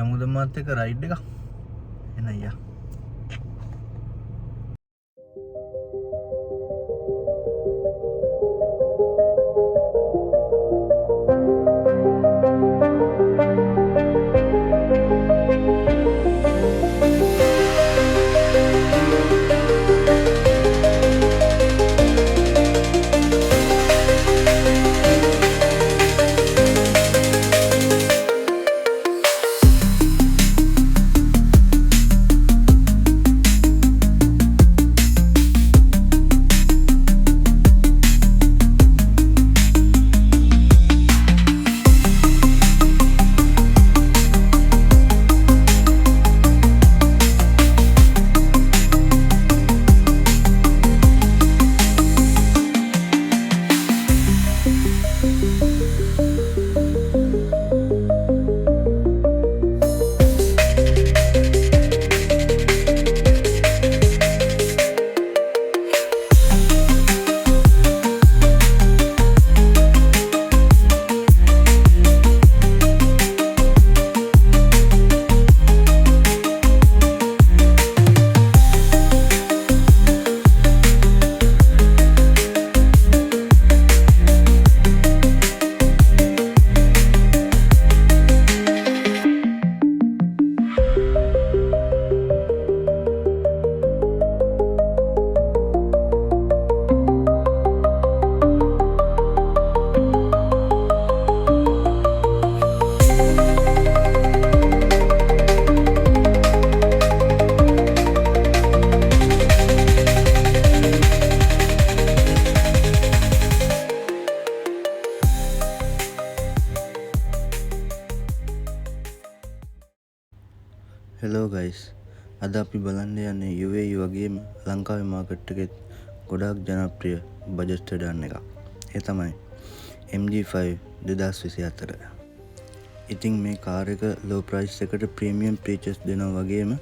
යමුද මාත් එක්ක රයිඩ් එකක් එන අයියා. හෙලෝ ගයිස්, අද අපි බලන්න යන්නේ UAE වගේම ලංකාවේ මාකට් එකෙත් ගොඩාක් ජනප්‍රිය බජට් සෙඩාන් එකක්. ඒ තමයි MG5 2024. ඉතින් මේ කාර් එක ලෝ ප්‍රයිස් එකට ප්‍රීමියම් ෆීචර්ස් දෙනවා වගේම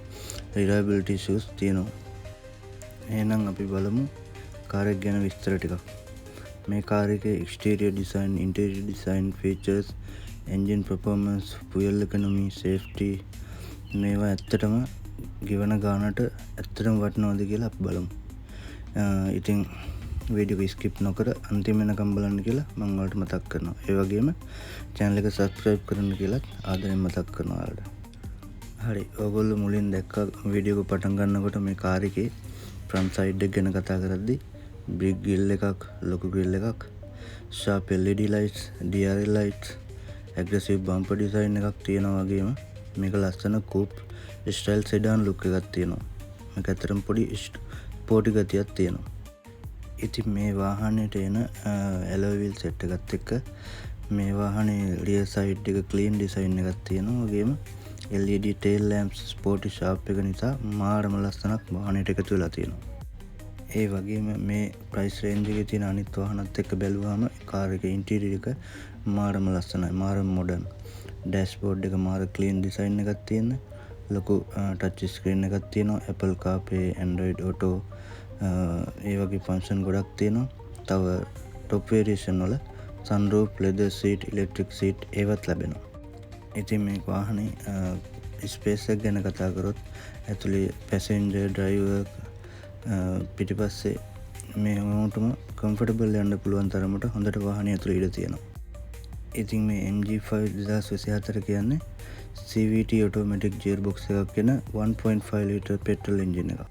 රිලයබිලිටි ඉෂුස් තියෙනවා. එහෙනම් අපි බලමු කාර් එක ගැන විස්තර ටිකක්. මේ කාර් එකේ exterior design, interior design, features, engine performance, fuel economy, safety මේවා ඇත්තටම ගෙවන ගානට ඇත්තටම වටිනවද කියලා අපි බලමු. ඉතින් වීඩියෝ එක ස්කිප් නොකර අන්තිම වෙනකම් බලන්න කියලා මම ඔයාලට මතක් කරනවා. ඒ වගේම channel එක subscribe කරන්න කියලාත් ආදරෙන් මතක් කරනවා ඔයාලට. හරි, ඔයගොල්ලෝ මුලින් දැක්ක වීඩියෝ එක පටන් ගන්නකොට මේ කාර් එකේ front side එක ගැන කතා කරද්දී big grill එකක්, ලොකු grill එකක්, sharp LED lights, DRL lights, aggressive bumper design එකක් තියෙනවා වගේම මේක ලස්සන කූප් ස්ටයිල් සෙඩාන් ලුක් එකක් තියෙනවා. මේක ඇත්තටම පොඩි ස්පෝටි ගතියක් තියෙනවා. ඉතින් මේ වාහනේට එන alloy wheel set එකත් එක්ක මේ වාහනේ rear side එක clean design එකක් තියෙනවා. වගේම LED tail lamps sporty sharp එක නිසා මාරම ලස්සනක් වාහනේට එකතු වෙලා තියෙනවා. ඒ වගේම මේ price range එකේ තියෙන අනිත් වාහනත් එක්ක බැලුවාම කාර් එකේ interior එක මාරම ලස්සනයි, මාරම modern. ඩෑෂ්බෝඩ් එක මාර ක්ලීන් ඩිසයින් එකක් තියෙන, ලොකු ටච් ස්ක්‍රීන් එකක් තියෙනවා, Apple CarPlay, Android Auto ඒ වගේ ෆන්ක්ෂන් ගොඩක් තියෙනවා. තව টপ වේරියේෂන් වල sunroof, leather seat, electric seat ඒවත් ලැබෙනවා. ඉතින් මේ වාහනේ ස්පේස් එක ගැන කතා කරොත් ඇතුලේ පැසෙන්ජර්, ඩ්‍රයිවර් පිටිපස්සේ මේ හැමෝටම කම්ෆර්ටබල් යන්න පුළුවන් තරමට හොඳට වාහනේ ඇතුලේ ඉඩ තියෙනවා. ඉතින් මේ MG5 2024 කියන්නේ CVT automatic gearbox එකක් වෙන 1.5 litre petrol engine එකක්.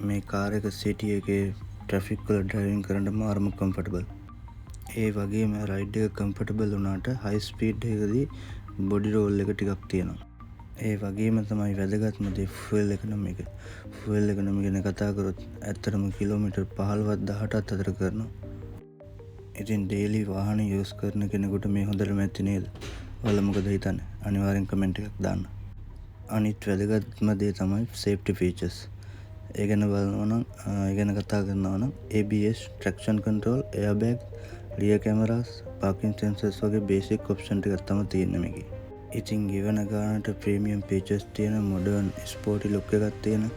මේ කාර් එක city එකේ traffic වල driving කරන්න මාරම comfortable. ඒ වගේම ride එක comfortable වුණාට high speed එකදී body roll එක ටිකක් තියෙනවා. ඒ වගේම තමයි වැදගත්ම දේ fuel economy එක. fuel economy ගැන කතා කරොත් ඇත්තටම කිලෝමීටර් 15ක් 18ක් අතර කරනවා. ඉතින් ඩේලි වාහන යූස් කරන කෙනෙකුට මේ හොඳටම ඇති නේද? ඔයාලා මොකද හිතන්නේ? අනිවාර්යෙන් කමෙන්ට් එකක් දාන්න. අනිත් වැදගත්ම දේ තමයි සේෆ්ටි ෆීචර්ස්. ඒ ගැන බලනවා නම් ඒ ගැන කතා කරනවා නම් ABS, traction control, airbag, rear cameras, parking sensors වගේ basic option ටිකක් තමයි තියෙන්නේ මේකේ. ඉතින් ගෙවන ගානට ප්‍රීමියම් ෆීචර්ස් තියෙන, modern sporty look එකක් තියෙන,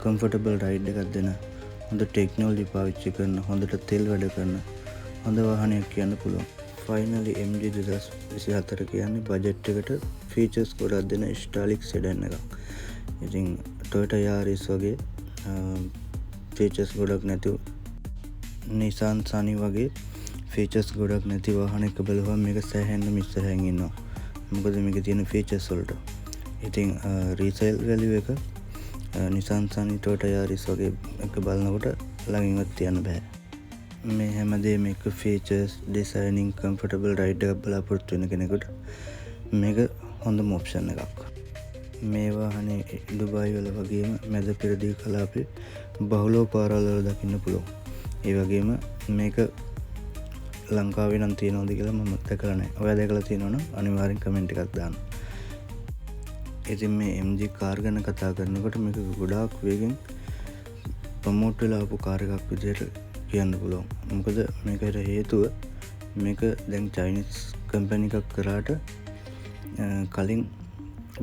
comfortable ride එකක් දෙන, හොඳ ටෙක්නොලොජි පාවිච්චි කරන, හොඳට තෙල් වැඩ කරන හොඳ වාහනයක් කියන්න පුළුවන්. ෆයිනලි MG 2024 කියන්නේ බජට් එකට ෆීචර්ස් ගොඩක් දෙන ස්ටාලික් සෙඩන් එකක්. ඉතින් Toyota Yaris වගේ ෆීචර්ස් ගොඩක් නැතුව Nissan Sunny වගේ ෆීචර්ස් ගොඩක් නැති වාහනයක බලුවම මේක සෑහෙන්න ඉස්සරහින් ඉන්නවා. මොකද මේකේ තියෙන ෆීචර්ස් වලට. ඉතින් රීසේල් වැලියු එක Nissan Sunny Toyota Yaris වගේ එක බලනකොට ළඟින්වත් තියන්න බෑ. මේ හැමදේම එක ෆීචර්ස් ඩිසයිනින් කම්ෆර්ටබල් රයිඩ් එකක් බලාපොරොත්තු වෙන කෙනෙකුට මේක හොඳම ඔප්ෂන් එකක්. මේ වාහනේ ඩුබායි වල වගේම මැද පෙරදිග කලාපේ බහුලව පාරවල් වල දකින්න පුළුවන්. ඒ වගේම මේක ලංකාවේ නම් තියෙනවද කියලා මම දැකලා නැහැ. ඔයා දැකලා තියෙනවා නම් අනිවාර්යෙන් කමෙන්ට් එකක් දාන්න. ඉතින් මේ MG කාර් ගැන කතා කරනකොට මේක ගොඩාක් වේගෙන් ප්‍රොමෝට් වෙලා ආපු කාර් එකක් විදිහට කියන්න පුළුවන්. මොකද මේකට හේතුව මේක දැන් චයිනීස් කම්පැනි එකක් කරාට කලින්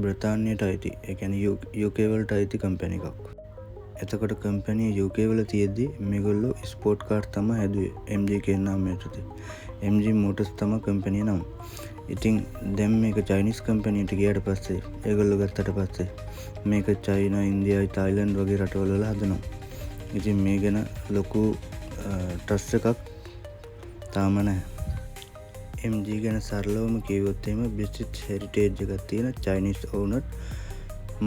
බ්‍රිතාන්‍යයට අයිති. ඒ කියන්නේ UK වලට අයිති කම්පැනි එකක්. එතකොට කම්පැනි UK වල තියෙද්දි මේගොල්ලෝ ස්පෝර්ට් කාර් තමයි හැදුවේ MG කියන නාමයට. MG Motors තමයි කම්පැනි නම. ඉතින් දැන් මේක චයිනීස් කම්පැනිට ගියාට පස්සේ ඒගොල්ලෝ ගත්තට පස්සේ මේක චයිනා, ඉන්දියා, තායිලන්ඩ් වගේ රටවල වල හදනවා. ඉතින් මේ ගැන ලොකු ට්‍රස්ට් එකක් තාම නැහැ. MG ගැන සරලවම කිව්වොත් එහෙම බ්‍රිටිෂ් හෙරිටේජ් එකක් තියෙන චයිනීස් ඕනර්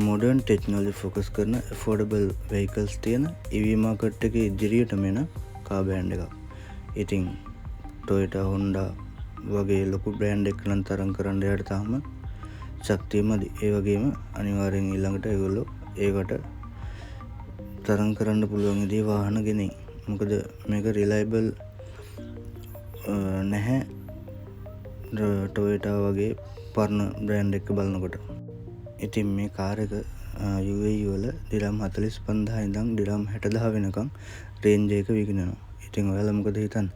modern technology focus කරන affordable vehicles තියෙන EV market එකේ ඉදිරියටම එන car brand එකක්. ඉතින් Toyota, Honda වගේ ලොකු brand එකක් නම් තරම් කරන්න යාට තාම ශක්තිය මදි. ඒ වගේම අනිවාර්යෙන් ඊළඟට ඒගොල්ලෝ ඒකට තරම් කරන්න පුළුවන් විදිහේ වාහන ගෙනෙයි. මොකද මේක reliable නැහැ Toyota වගේ පරණ brand එක බලනකොට. ඉතින් මේ කාර් එක UAE වල දිරම් 45000 ඉඳන් දිරම් 60000 වෙනකම් රේන්ජ් එක විකිනනවා. ඉතින් ඔයාලා මොකද හිතන්නේ?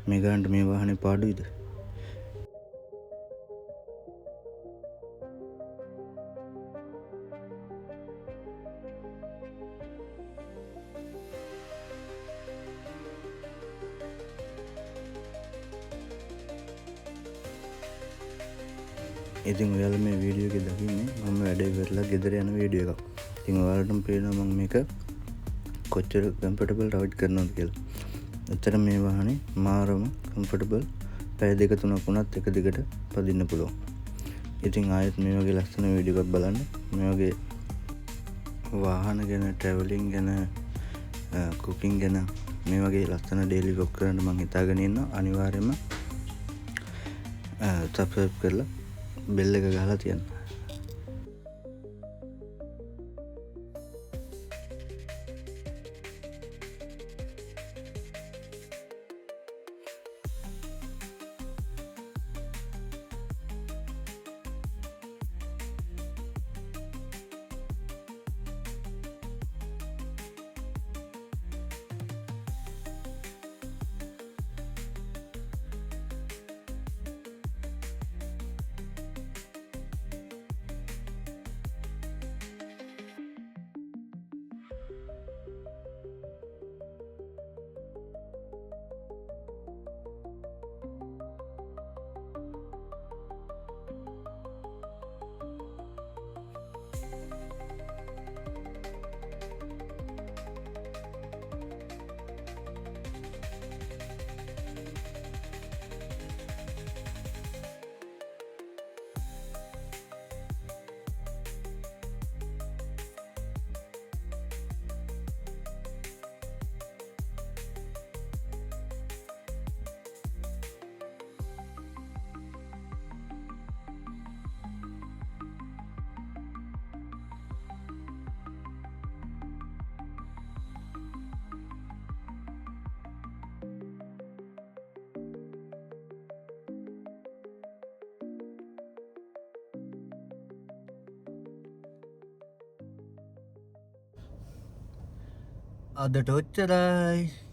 මේ ගානට මේ වාහනේ පාඩුයිද? ඉතින් ඔයාලා මේ වීඩියෝ එක දකින්නේ මම වැඩ ඉවරලා ගෙදර යන වීඩියෝ එකක්. ඉතින් ඔයාලටම පේනවා මම මේක කොච්චර කම්ෆර්ටබල් රයිඩ් කරනවද කියලා. ඇත්තට මේ වාහනේ මාරම කම්ෆර්ටබල්. පැය දෙක තුනක් වුණත් එක දිගට පදින්න පුළුවන්. ඉතින් ආයෙත් මේ වගේ ලස්සන වීඩියෝ එකක් බලන්න. මේ වගේ වාහන ගැන, ට්‍රැවලින් ගැන, කුකින් ගැන මේ වගේ ලස්සන ඩේලි ව්ලොග් කරන්න මම හිතාගෙන ඉන්නවා. අනිවාර්යයෙන්ම සබ්ස්ක්‍රයිබ් කරලා බෙල් එක ගහලා තියන්න. අදට ඔච්චරයි.